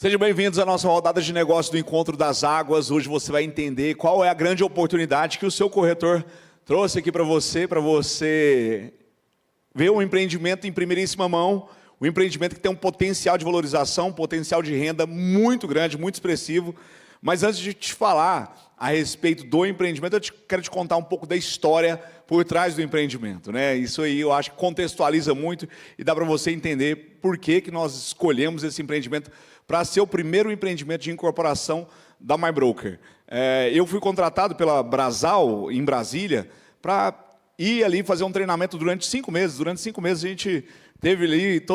Sejam bem-vindos à nossa rodada de negócio do Encontro das Águas. Hoje você vai entender qual é a grande oportunidade que o seu corretor trouxe aqui para você ver um empreendimento em primeiríssima mão, um empreendimento que tem um potencial de valorização, um potencial de renda muito grande, muito expressivo. Mas antes de te falar a respeito do empreendimento, quero te contar um pouco da história por trás do empreendimento, né? Isso aí eu acho que contextualiza muito e dá para você entender por que nós escolhemos esse empreendimento para ser o primeiro empreendimento de incorporação da MyBroker. Eu fui contratado pela Brasal, em Brasília, para ir ali fazer um treinamento durante 5 meses. Durante 5 meses a gente teve ali,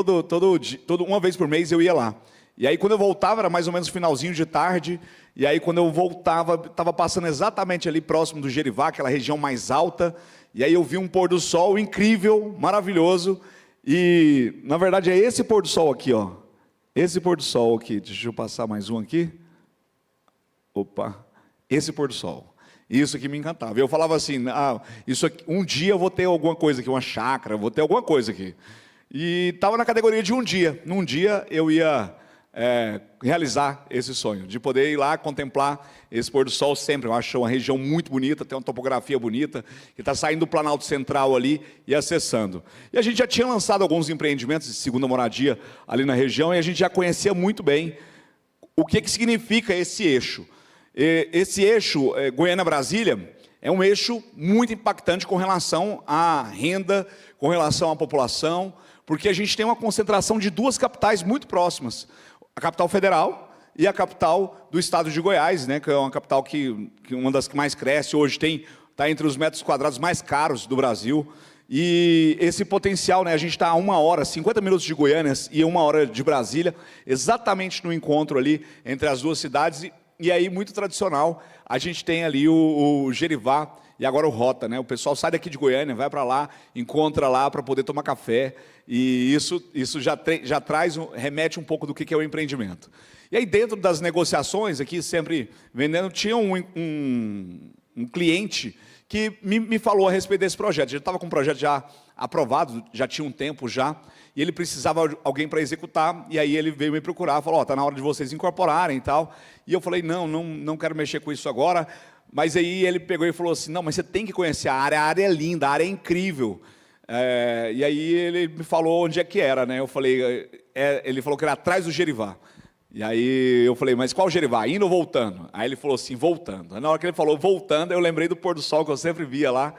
uma vez por mês eu ia lá. E aí quando eu voltava, era mais ou menos finalzinho de tarde, e aí quando eu voltava, estava passando exatamente ali próximo do Gerivá, aquela região mais alta, e aí eu vi um pôr do sol incrível, maravilhoso, e na verdade é esse pôr do sol aqui, ó. Esse pôr do sol aqui, deixa eu passar mais um aqui. Opa, esse pôr do sol. Isso aqui me encantava. Eu falava assim, isso aqui, um dia eu vou ter alguma coisa aqui, uma chácara, vou ter alguma coisa aqui. E estava na categoria de um dia. Num dia eu ia realizar esse sonho, de poder ir lá contemplar esse pôr do sol sempre. Eu acho uma região muito bonita, tem uma topografia bonita, que está saindo do Planalto Central ali e acessando. E a gente já tinha lançado alguns empreendimentos de segunda moradia ali na região, e a gente já conhecia muito bem o que significa esse eixo. Esse eixo Goiânia-Brasília é um eixo muito impactante com relação à renda, com relação à população, porque a gente tem uma concentração de duas capitais muito próximas. A capital federal e a capital do estado de Goiás, né, que é uma capital que uma das que mais cresce, hoje está entre os metros quadrados mais caros do Brasil. E esse potencial, né, a gente está a 1 hora, 50 minutos de Goiânia e 1 hora de Brasília, exatamente no encontro ali entre as duas cidades. E aí, muito tradicional, a gente tem ali o Gerivá e agora o Rota, né? O pessoal sai daqui de Goiânia, vai para lá, encontra lá para poder tomar café, e isso já remete um pouco do que é o empreendimento. E aí, dentro das negociações, aqui sempre vendendo, tinha um cliente que me falou a respeito desse projeto. Já estava com o projeto já aprovado, já tinha um tempo já, e ele precisava de alguém para executar, e aí ele veio me procurar, falou, está na hora de vocês incorporarem e tal. E eu falei, não quero mexer com isso agora. Mas aí ele pegou e falou assim, não, mas você tem que conhecer a área é linda, a área é incrível. E aí ele me falou onde é que era, né? Eu falei, ele falou que era atrás do Gerivá. E aí eu falei, mas qual Gerivá? Indo ou voltando? Aí ele falou assim, voltando. Na hora que ele falou voltando, eu lembrei do pôr do sol que eu sempre via lá.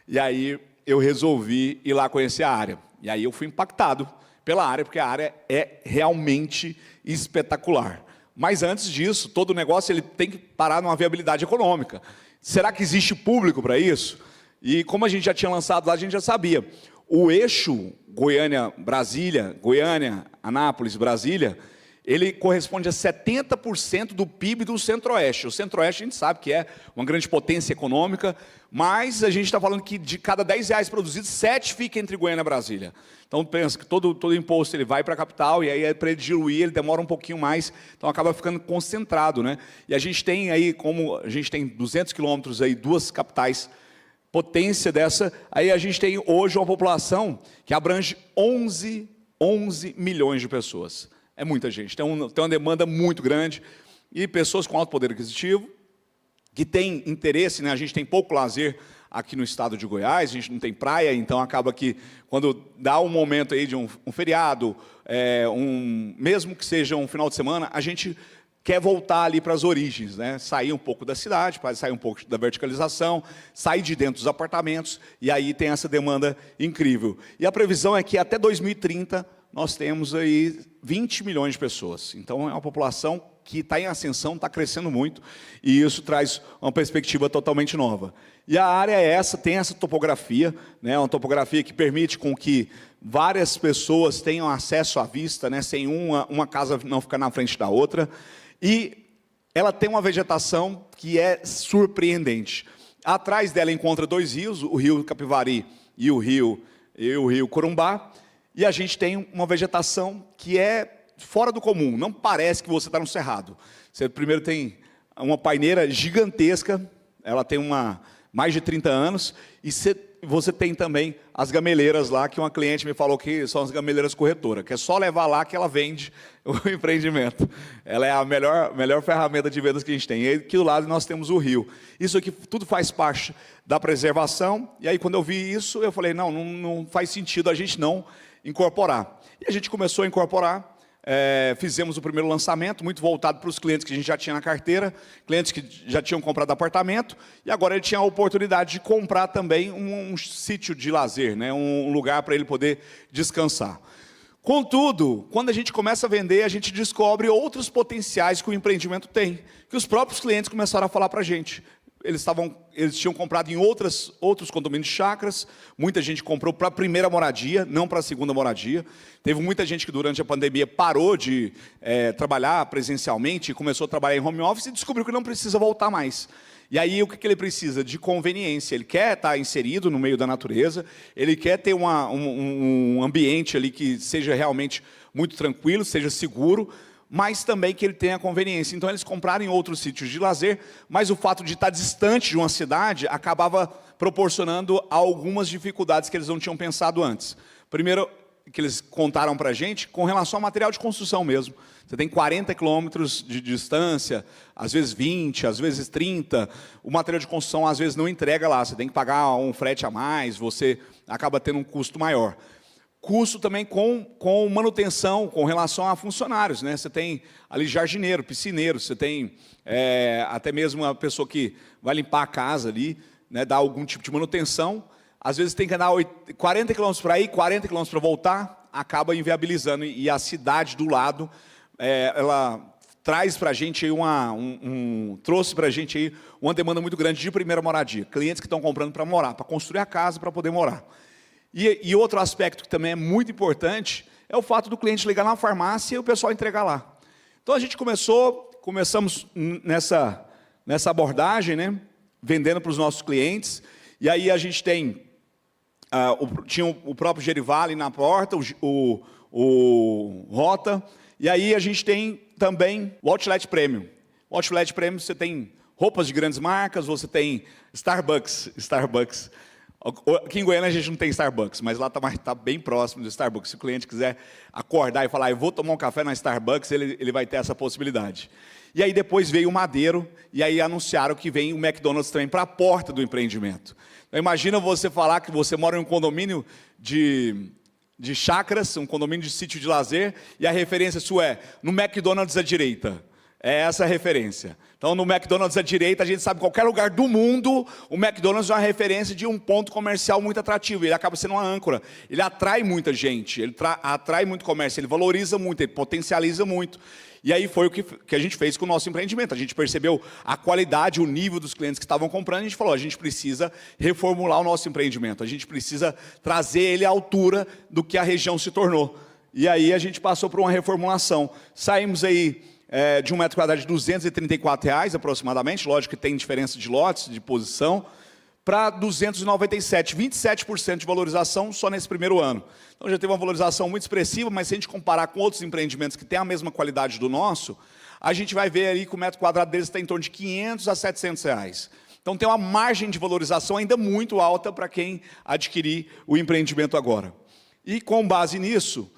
E aí eu resolvi ir lá conhecer a área. E aí eu fui impactado pela área, porque a área é realmente espetacular. Mas antes disso, todo negócio ele tem que parar numa viabilidade econômica. Será que existe público para isso? E como a gente já tinha lançado lá, a gente já sabia. O eixo Goiânia-Brasília, Goiânia-Anápolis, Brasília, ele corresponde a 70% do PIB do Centro-Oeste. O Centro-Oeste a gente sabe que é uma grande potência econômica, mas a gente está falando que de cada R$10 produzidos, 7 fica entre Goiânia e Brasília. Então pensa que todo imposto ele vai para a capital, e aí para ele diluir, ele demora um pouquinho mais, então acaba ficando concentrado, né? E a gente tem aí, como a gente tem 200 quilômetros aí, 2 capitais, potência dessa, aí a gente tem hoje uma população que abrange 11 milhões de pessoas. É muita gente, tem uma demanda muito grande, e pessoas com alto poder aquisitivo, que têm interesse, né? A gente tem pouco lazer aqui no estado de Goiás, a gente não tem praia, então acaba que quando dá um momento aí de um feriado, mesmo que seja um final de semana, a gente quer voltar ali para as origens, né? Sair um pouco da cidade, sair um pouco da verticalização, sair de dentro dos apartamentos, e aí tem essa demanda incrível. E a previsão é que até 2030 nós temos aí 20 milhões de pessoas. Então é uma população que está em ascensão, está crescendo muito, e isso traz uma perspectiva totalmente nova. E a área tem essa topografia, né, uma topografia que permite com que várias pessoas tenham acesso à vista, né, sem uma casa não ficar na frente da outra, e ela tem uma vegetação que é surpreendente. Atrás dela encontra 2 rios, o rio Capivari e o rio Corumbá, e a gente tem uma vegetação que é fora do comum, não parece que você está no cerrado. Você primeiro tem uma paineira gigantesca, ela tem mais de 30 anos, e você você tem também as gameleiras lá, que uma cliente me falou que são as gameleiras corretoras, que é só levar lá que ela vende o empreendimento. Ela é a melhor ferramenta de vendas que a gente tem. E aqui do lado nós temos o rio. Isso aqui tudo faz parte da preservação. E aí quando eu vi isso, eu falei, não faz sentido a gente não incorporar. E a gente começou a incorporar. Fizemos o primeiro lançamento, muito voltado para os clientes que a gente já tinha na carteira, clientes que já tinham comprado apartamento, e agora ele tinha a oportunidade de comprar também um sítio de lazer, né, um lugar para ele poder descansar. Contudo, quando a gente começa a vender, a gente descobre outros potenciais que o empreendimento tem, que os próprios clientes começaram a falar para a gente. Eles tinham comprado em outros condomínios de chácaras, muita gente comprou para a primeira moradia, não para a segunda moradia. Teve muita gente que durante a pandemia parou de trabalhar presencialmente, começou a trabalhar em home office e descobriu que não precisa voltar mais. E aí o que ele precisa? De conveniência. Ele quer estar inserido no meio da natureza, ele quer ter um ambiente ali que seja realmente muito tranquilo, seja seguro, mas também que ele tenha conveniência. Então, eles compraram em outros sítios de lazer, mas o fato de estar distante de uma cidade acabava proporcionando algumas dificuldades que eles não tinham pensado antes. Primeiro, que eles contaram para a gente, com relação ao material de construção mesmo. Você tem 40 quilômetros de distância, às vezes 20, às vezes 30. O material de construção, às vezes, não entrega lá. Você tem que pagar um frete a mais, você acaba tendo um custo maior. Custo também com manutenção, com relação a funcionários, né? Você tem ali jardineiro, piscineiro, você tem até mesmo a pessoa que vai limpar a casa ali, né, dar algum tipo de manutenção. Às vezes tem que andar 40 quilômetros para ir, 40 quilômetros para voltar, acaba inviabilizando. E a cidade do lado, ela traz para a gente aí trouxe para a gente aí uma demanda muito grande de primeira moradia. Clientes que estão comprando para morar, para construir a casa, para poder morar. E outro aspecto que também é muito importante é o fato do cliente ligar na farmácia e o pessoal entregar lá. Então a gente começamos nessa abordagem, né, vendendo para os nossos clientes, e aí a gente tinha o próprio Gerivá ali na porta, o Rota, e aí a gente tem também o Outlet Premium. O Outlet Premium você tem roupas de grandes marcas, você tem Starbucks. Aqui em Goiânia a gente não tem Starbucks, mas lá está bem próximo do Starbucks. Se o cliente quiser acordar e falar, eu vou tomar um café na Starbucks, ele vai ter essa possibilidade. E aí depois veio o Madeiro, e aí anunciaram que vem o McDonald's também para a porta do empreendimento. Então imagina você falar que você mora em um condomínio de chácaras, um condomínio de sítio de lazer, e a referência sua é no McDonald's à direita. É essa a referência. Então, no McDonald's à direita, a gente sabe que qualquer lugar do mundo, o McDonald's é uma referência de um ponto comercial muito atrativo. Ele acaba sendo uma âncora. Ele atrai muita gente, ele atrai muito comércio, ele valoriza muito, ele potencializa muito. E aí foi o que a gente fez com o nosso empreendimento. A gente percebeu a qualidade, o nível dos clientes que estavam comprando, e a gente falou, a gente precisa reformular o nosso empreendimento, a gente precisa trazer ele à altura do que a região se tornou. E aí a gente passou por uma reformulação. Saímos aí de um metro quadrado de R$ 234 aproximadamente, lógico que tem diferença de lotes, de posição, para 297, 27% de valorização só nesse primeiro ano. Então já teve uma valorização muito expressiva, mas se a gente comparar com outros empreendimentos que têm a mesma qualidade do nosso, a gente vai ver aí que o metro quadrado deles está em torno de R$ 500 a R$ 700. Então tem uma margem de valorização ainda muito alta para quem adquirir o empreendimento agora. E com base nisso,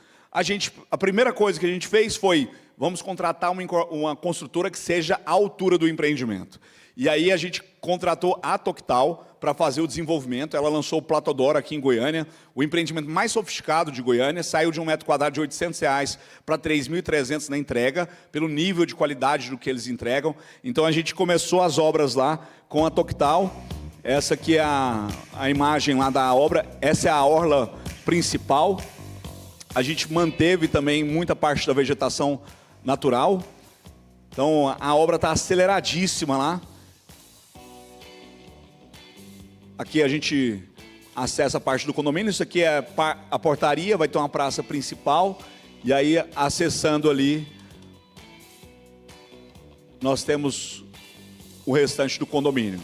a primeira coisa que a gente fez foi, vamos contratar uma construtora que seja à altura do empreendimento. E aí a gente contratou a Toctal para fazer o desenvolvimento. Ela lançou o Platodoro aqui em Goiânia, o empreendimento mais sofisticado de Goiânia, saiu de um metro quadrado de R$ 800 para R$ 3.300 na entrega, pelo nível de qualidade do que eles entregam. Então a gente começou as obras lá com a Toctal. Essa aqui é a imagem lá da obra, essa é a orla principal. A gente manteve também muita parte da vegetação natural. Então a obra está aceleradíssima lá. Aqui a gente acessa a parte do condomínio. Isso aqui é a portaria, vai ter uma praça principal. E aí, acessando ali, nós temos o restante do condomínio.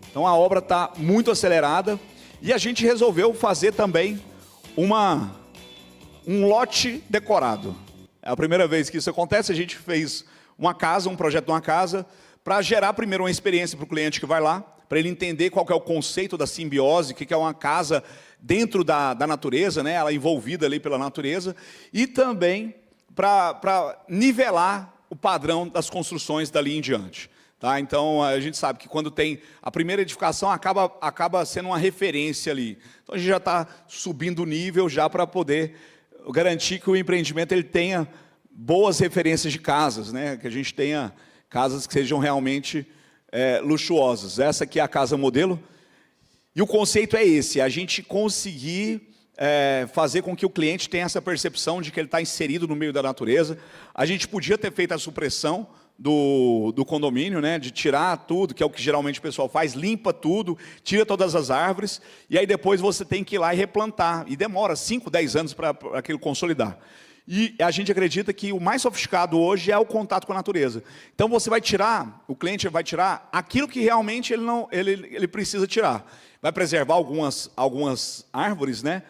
Então a obra está muito acelerada. E a gente resolveu fazer também um lote decorado. É a primeira vez que isso acontece. A gente fez um projeto de uma casa, para gerar primeiro uma experiência para o cliente que vai lá, para ele entender qual que é o conceito da simbiose, o que é uma casa dentro da natureza, né? Ela é envolvida ali pela natureza, e também para nivelar o padrão das construções dali em diante. Tá? Então, a gente sabe que quando tem a primeira edificação, acaba sendo uma referência ali. Então, a gente já está subindo o nível já para poder garantir que o empreendimento ele tenha boas referências de casas, né? Que a gente tenha casas que sejam realmente luxuosas. Essa aqui é a casa modelo. E o conceito é esse, a gente conseguir fazer com que o cliente tenha essa percepção de que ele está inserido no meio da natureza. A gente podia ter feito a supressão do condomínio, né, de tirar tudo, que é o que geralmente o pessoal faz, limpa tudo, tira todas as árvores, e aí depois você tem que ir lá e replantar. E demora 5, 10 anos para aquilo consolidar. E a gente acredita que o mais sofisticado hoje é o contato com a natureza. Então você vai tirar, o cliente vai tirar aquilo que realmente ele precisa tirar. Vai preservar algumas árvores, né,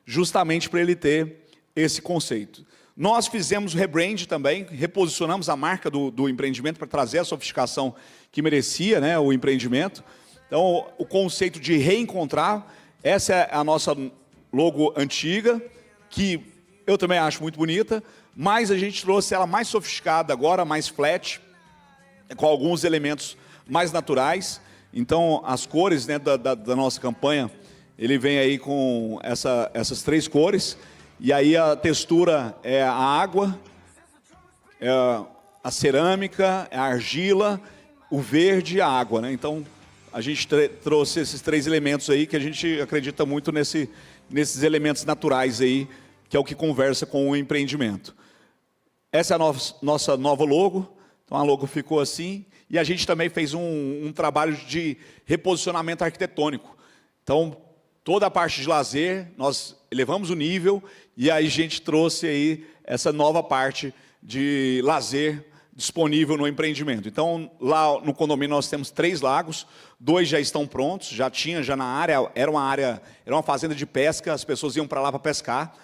justamente para ele ter esse conceito. Nós fizemos rebrand também, reposicionamos a marca do empreendimento para trazer a sofisticação que merecia, né, o empreendimento. Então, o conceito de reencontrar, essa é a nossa logo antiga, que eu também acho muito bonita, mas a gente trouxe ela mais sofisticada agora, mais flat, com alguns elementos mais naturais. Então, as cores, né, da nossa campanha, ele vem aí com essas 3 cores. E aí a textura é a água, é a cerâmica, é a argila, o verde e a água, né? Então, a gente trouxe esses 3 elementos aí que a gente acredita muito nesses elementos naturais aí, que é o que conversa com o empreendimento. Essa é a nossa nova logo. Então, a logo ficou assim. E a gente também fez um trabalho de reposicionamento arquitetônico. Então, toda a parte de lazer, nós elevamos o nível e aí a gente trouxe aí essa nova parte de lazer disponível no empreendimento. Então, lá no condomínio nós temos 3 lagos, 2 já estão prontos, já na área, era uma fazenda de pesca, as pessoas iam para lá para pescar.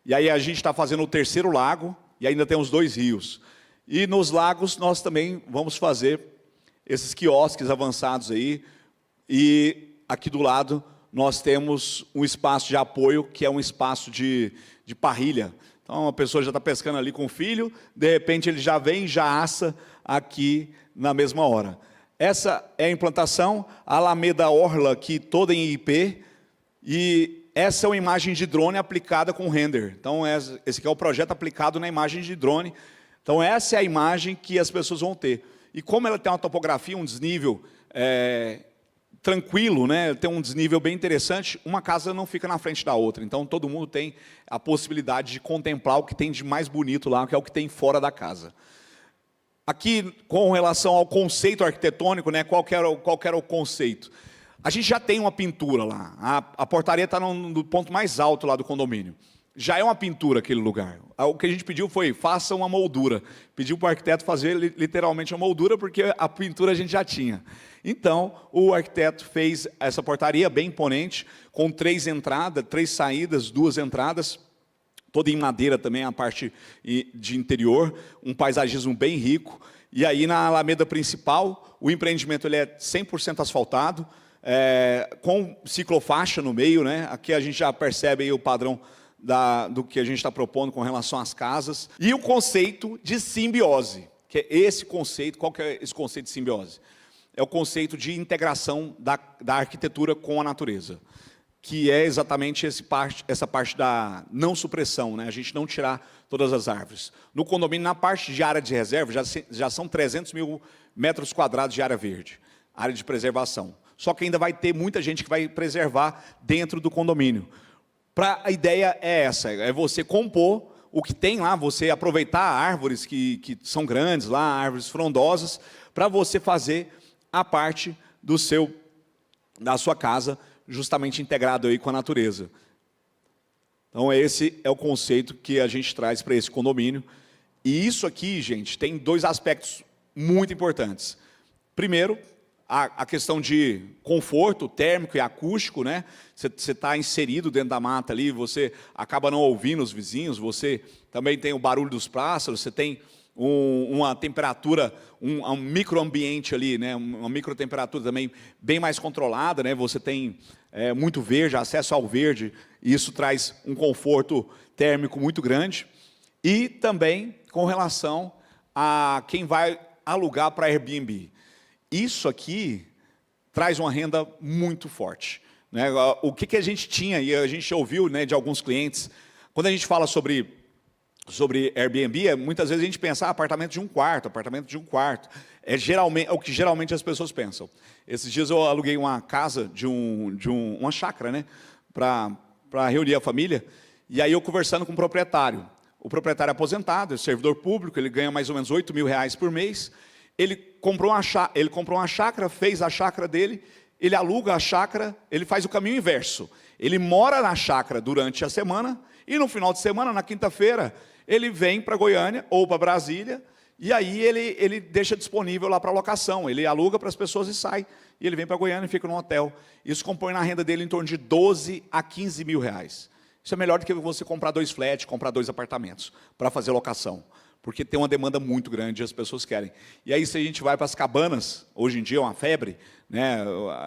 E aí a gente está fazendo o 3º lago e ainda temos 2 rios. E nos lagos nós também vamos fazer esses quiosques avançados aí. E aqui do lado nós temos um espaço de apoio, que é um espaço de parrilha. Então, a pessoa já está pescando ali com o filho, de repente ele já vem e já assa aqui na mesma hora. Essa é a implantação, a Alameda Orla aqui toda em IP, e essa é uma imagem de drone aplicada com render. Então, esse aqui é o projeto aplicado na imagem de drone. Então, essa é a imagem que as pessoas vão ter. E como ela tem uma topografia, um desnível tranquilo, né? Tem um desnível bem interessante, uma casa não fica na frente da outra. Então, todo mundo tem a possibilidade de contemplar o que tem de mais bonito lá, que é o que tem fora da casa. Aqui, com relação ao conceito arquitetônico, né? Qual que era o conceito? A gente já tem uma pintura lá. A portaria está no ponto mais alto lá do condomínio. Já é uma pintura aquele lugar. O que a gente pediu foi, faça uma moldura. Pediu para o arquiteto fazer literalmente uma moldura, porque a pintura a gente já tinha. Então, o arquiteto fez essa portaria bem imponente, com 3 entradas, 3 saídas, 2 entradas, toda em madeira também, a parte de interior, um paisagismo bem rico. E aí, na Alameda principal, o empreendimento ele é 100% asfaltado, com ciclofaixa no meio, né? Aqui a gente já percebe aí o padrão do que a gente está propondo com relação às casas. E o conceito de simbiose, que é esse conceito. Qual que é esse conceito de simbiose? É o conceito de integração da arquitetura com a natureza, que é exatamente essa parte da não supressão, né? A gente não tirar todas as árvores. No condomínio, na parte de área de reserva, já são 300 mil metros quadrados de área verde, área de preservação. Só que ainda vai ter muita gente que vai preservar dentro do condomínio. A ideia é essa, é você compor o que tem lá, você aproveitar árvores que são grandes lá, árvores frondosas, para você fazer a parte da sua casa, justamente integrado aí com a natureza. Então, esse é o conceito que a gente traz para esse condomínio. E isso aqui, gente, tem 2 aspectos muito importantes. Primeiro, a questão de conforto térmico e acústico, né? Você está inserido dentro da mata ali, você acaba não ouvindo os vizinhos, você também tem o barulho dos pássaros, você tem uma temperatura, um microambiente ali, né? Uma microtemperatura também bem mais controlada, né? Você tem muito verde, acesso ao verde, e isso traz um conforto térmico muito grande. E também com relação a quem vai alugar para Airbnb. Isso aqui traz uma renda muito forte, né? O que a gente tinha, e a gente ouviu, né, de alguns clientes, quando a gente fala sobre Airbnb, muitas vezes a gente pensa apartamento de um quarto. É o que geralmente as pessoas pensam. Esses dias eu aluguei uma casa uma chácara, né, para reunir a família, e aí eu conversando com o proprietário. O proprietário é aposentado, é servidor público, ele ganha mais ou menos R$8.000 por mês. Ele comprou uma chácara, fez a chácara dele, ele aluga a chácara, ele faz o caminho inverso. Ele mora na chácara durante a semana, e no final de semana, na quinta-feira, ele vem para Goiânia ou para Brasília, e aí ele deixa disponível lá para locação. Ele aluga para as pessoas e sai. E ele vem para Goiânia e fica num hotel. Isso compõe na renda dele em torno de R$12 a R$15.000. Isso é melhor do que você comprar 2 flats, comprar 2 apartamentos para fazer locação. Porque tem uma demanda muito grande e as pessoas querem. E aí, se a gente vai para as cabanas, hoje em dia é uma febre, né?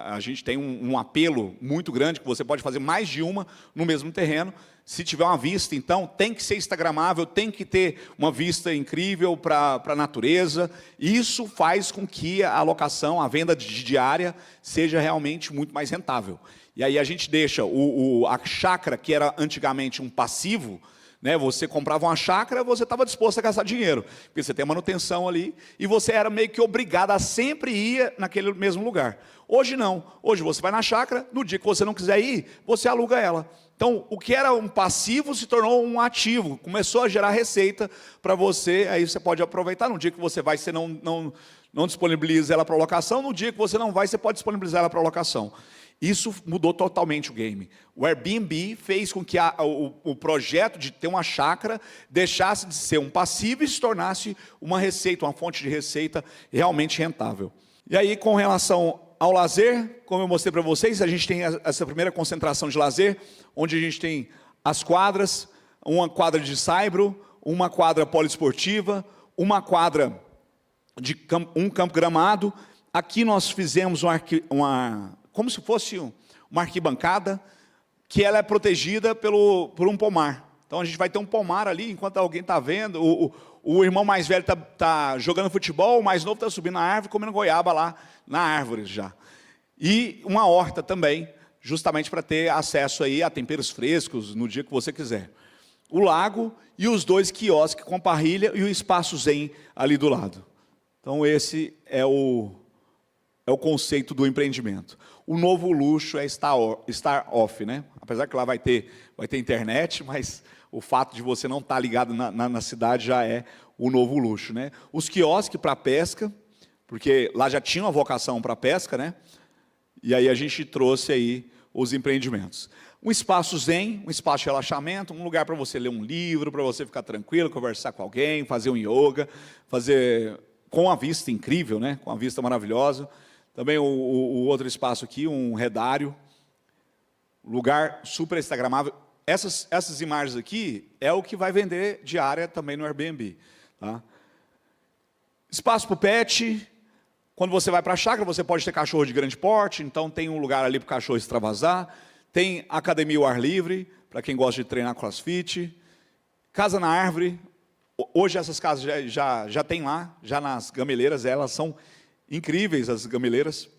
A gente tem um apelo muito grande, que você pode fazer mais de uma no mesmo terreno. Se tiver uma vista, então, tem que ser instagramável, tem que ter uma vista incrível para a natureza. Isso faz com que a alocação, a venda de diária, seja realmente muito mais rentável. E aí a gente deixa a chácara, que era antigamente um passivo, né? Você comprava uma chácara, você estava disposto a gastar dinheiro, porque você tem a manutenção ali, e você era meio que obrigado a sempre ir naquele mesmo lugar. Hoje não. Hoje você vai na chácara, no dia que você não quiser ir, você aluga ela. Então, o que era um passivo se tornou um ativo, começou a gerar receita para você, aí você pode aproveitar. No dia que você vai, você não disponibiliza ela para locação, no dia que você não vai, você pode disponibilizar ela para locação. Isso mudou totalmente o game. O Airbnb fez com que o projeto de ter uma chácara deixasse de ser um passivo e se tornasse uma receita, uma fonte de receita realmente rentável. E aí, com relação ao lazer, como eu mostrei para vocês, a gente tem essa primeira concentração de lazer, onde a gente tem as quadras, uma quadra de saibro, uma quadra poliesportiva, uma quadra um campo gramado. Aqui nós fizemos como se fosse uma arquibancada, que ela é protegida por um pomar. Então a gente vai ter um pomar ali, enquanto alguém está vendo, o irmão mais velho está jogando futebol, o mais novo está subindo na árvore, comendo goiaba lá na árvore já. E uma horta também, justamente para ter acesso aí a temperos frescos no dia que você quiser. O lago e os 2 quiosques com parrilha e o espaço zen ali do lado. Então esse é o conceito do empreendimento. O novo luxo é estar off, né? Apesar que lá vai ter internet, mas o fato de você não estar ligado na cidade já é o novo luxo, né? Os quiosques para pesca, porque lá já tinha uma vocação para pesca, né? E aí a gente trouxe aí os empreendimentos. Um espaço zen, um espaço de relaxamento, um lugar para você ler um livro, para você ficar tranquilo, conversar com alguém, fazer um yoga, fazer com a vista incrível, né? Com a vista maravilhosa. Também o outro espaço aqui, um redário, lugar super instagramável. Essas imagens aqui é o que vai vender diária também no Airbnb. Tá? Espaço para o pet. Quando você vai para a chácara, você pode ter cachorro de grande porte, então tem um lugar ali para o cachorro extravasar. Tem academia ao ar livre, para quem gosta de treinar crossfit. Casa na árvore. Hoje essas casas já tem lá, já nas gameleiras, elas são incríveis, as gameleiras.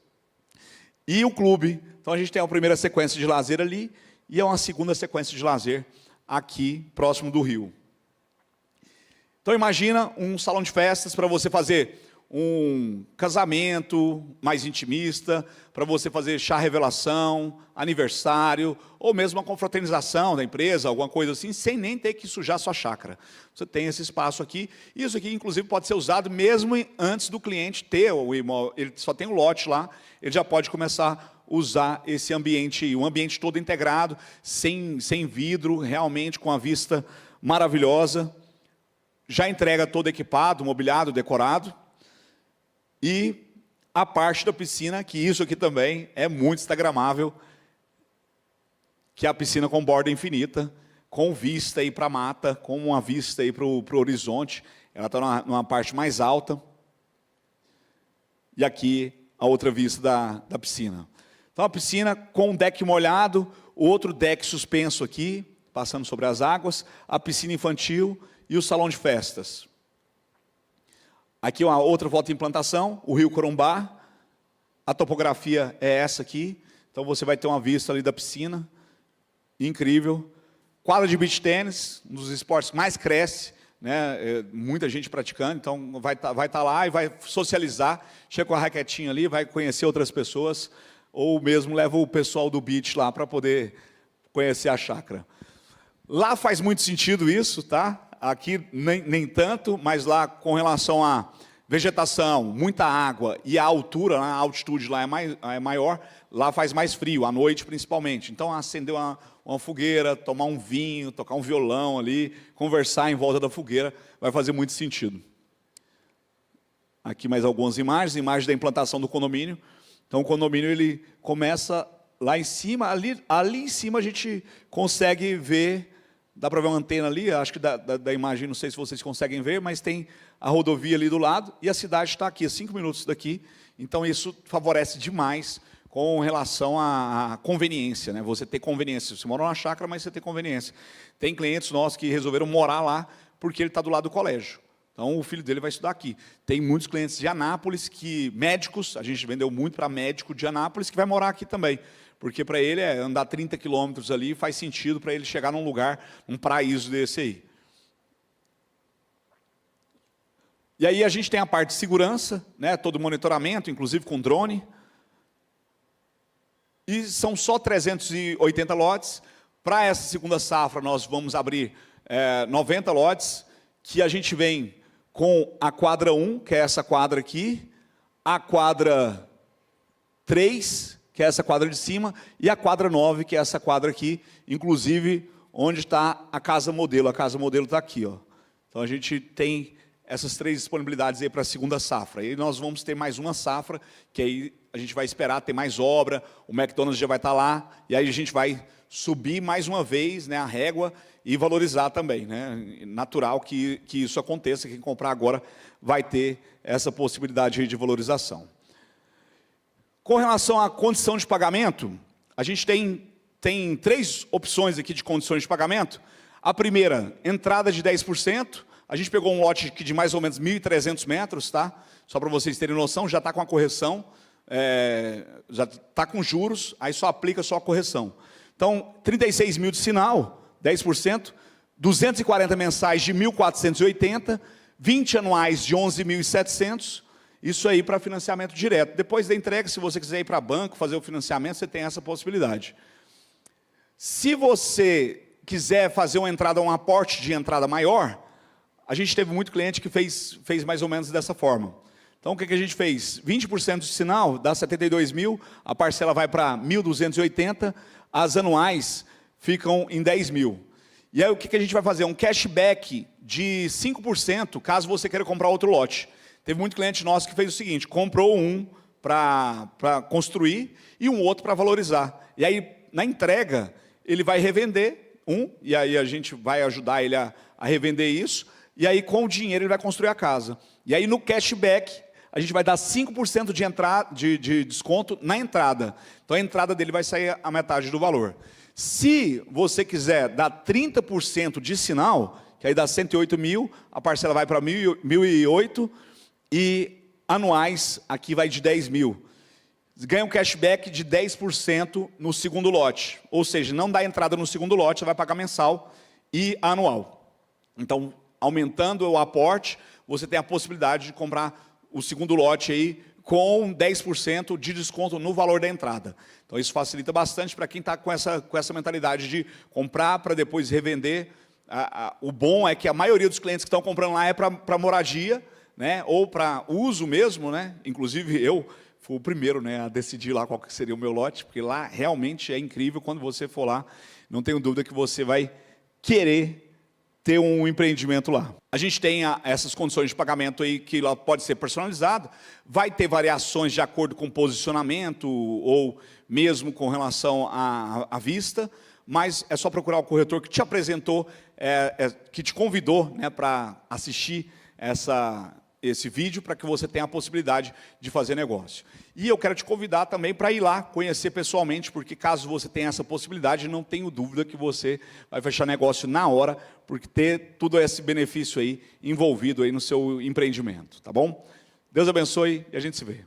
E o clube. Então a gente tem a primeira sequência de lazer ali, e uma segunda sequência de lazer aqui, próximo do rio. Então imagina um salão de festas para você fazer um casamento mais intimista, para você fazer chá revelação, aniversário, ou mesmo uma confraternização da empresa, alguma coisa assim, sem nem ter que sujar sua chácara. Você tem esse espaço aqui, e isso aqui inclusive pode ser usado mesmo antes do cliente ter o imóvel, ele só tem um lote lá, ele já pode começar a usar esse ambiente, um ambiente todo integrado, sem vidro, realmente com a vista maravilhosa, já entrega todo equipado, mobiliado, decorado. E a parte da piscina, que isso aqui também é muito instagramável, que é a piscina com borda infinita, com vista aí para a mata, com uma vista aí para o horizonte. ela está numa parte mais alta. E aqui a outra vista da piscina. Então a piscina com um deck molhado, o outro deck suspenso aqui, passando sobre as águas, a piscina infantil e o salão de festas. Aqui uma outra foto de implantação, o Rio Corumbá. A topografia é essa aqui. Então você vai ter uma vista ali da piscina. Incrível. Quadra de beach tênis, um dos esportes que mais cresce, né? Muita gente praticando, então vai tá lá e vai socializar, chega com a raquetinha ali, vai conhecer outras pessoas, ou mesmo leva o pessoal do beach lá para poder conhecer a chácara. Lá faz muito sentido isso, tá? Aqui nem tanto, mas lá com relação à vegetação, muita água e a altura, a altitude lá é maior, lá faz mais frio, à noite principalmente. Então acender uma fogueira, tomar um vinho, tocar um violão ali, conversar em volta da fogueira, vai fazer muito sentido. Aqui mais algumas imagens da implantação do condomínio. Então o condomínio ele começa lá em cima, ali em cima a gente consegue ver, dá para ver uma antena ali, acho que da imagem, não sei se vocês conseguem ver, mas tem a rodovia ali do lado, e a cidade está aqui, a 5 minutos daqui, então isso favorece demais com relação à conveniência, né? Você ter conveniência, você mora numa chácara, mas você tem conveniência. Tem clientes nossos que resolveram morar lá, porque ele está do lado do colégio. Então, o filho dele vai estudar aqui. Tem muitos clientes de Anápolis, médicos, a gente vendeu muito para médico de Anápolis, que vai morar aqui também. Porque para ele andar 30 quilômetros ali, faz sentido para ele chegar num lugar, um paraíso desse aí. E aí a gente tem a parte de segurança, né, todo o monitoramento, inclusive com drone. E são só 380 lotes. Para essa segunda safra, nós vamos abrir 90 lotes, que a gente vem com a quadra 1, que é essa quadra aqui, a quadra 3, que é essa quadra de cima, e a quadra 9, que é essa quadra aqui, inclusive onde está a casa modelo. A casa modelo está aqui, ó. Então a gente tem essas 3 disponibilidades aí para a segunda safra. E nós vamos ter mais uma safra, que aí a gente vai esperar ter mais obra, o McDonald's já vai estar lá, e aí a gente vai subir mais uma vez, né, a régua e valorizar também, né? Natural que isso aconteça, quem comprar agora vai ter essa possibilidade de valorização. Com relação à condição de pagamento, a gente tem 3 opções aqui de condições de pagamento. A primeira, entrada de 10%, a gente pegou um lote aqui de mais ou menos 1.300 metros, tá? Só para vocês terem noção, já está com a correção, já está com juros, aí só aplica só a correção. Então, 36 mil de sinal, 10%, 240 mensais de 1.480, 20 anuais de 11.700, isso aí para financiamento direto. Depois da entrega, se você quiser ir para banco, fazer o financiamento, você tem essa possibilidade. Se você quiser fazer uma entrada, um aporte de entrada maior, a gente teve muito cliente que fez mais ou menos dessa forma. Então, o que a gente fez? 20% de sinal, dá 72 mil, a parcela vai para 1.280, as anuais ficam em 10 mil. E aí, o que a gente vai fazer? Um cashback de 5%, caso você queira comprar outro lote. Teve muito cliente nosso que fez o seguinte, comprou um para construir e um outro para valorizar. E aí, na entrega, ele vai revender um, e aí a gente vai ajudar ele a revender isso, e aí com o dinheiro ele vai construir a casa. E aí no cashback, a gente vai dar 5% de desconto na entrada. Então a entrada dele vai sair a metade do valor. Se você quiser dar 30% de sinal, que aí dá 108 mil, a parcela vai para 1.008 e anuais aqui vai de 10 mil. Ganha um cashback de 10% no segundo lote. Ou seja, não dá entrada no segundo lote, você vai pagar mensal e anual. Então, aumentando o aporte, você tem a possibilidade de comprar o segundo lote aí com 10% de desconto no valor da entrada. Então isso facilita bastante para quem está com essa mentalidade de comprar para depois revender. O bom é que a maioria dos clientes que estão comprando lá é para moradia, né, ou para uso mesmo, né? Inclusive eu fui o primeiro, né, a decidir lá qual que seria o meu lote, porque lá realmente é incrível. Quando você for lá, não tenho dúvida que você vai querer ter um empreendimento lá. A gente tem essas condições de pagamento aí que ela pode ser personalizado, vai ter variações de acordo com o posicionamento ou mesmo com relação à vista, mas é só procurar o corretor que te apresentou, que te convidou, né, para assistir esse vídeo para que você tenha a possibilidade de fazer negócio. E eu quero te convidar também para ir lá, conhecer pessoalmente, porque caso você tenha essa possibilidade, não tenho dúvida que você vai fechar negócio na hora, porque ter tudo esse benefício aí envolvido aí no seu empreendimento, tá bom? Deus abençoe e a gente se vê.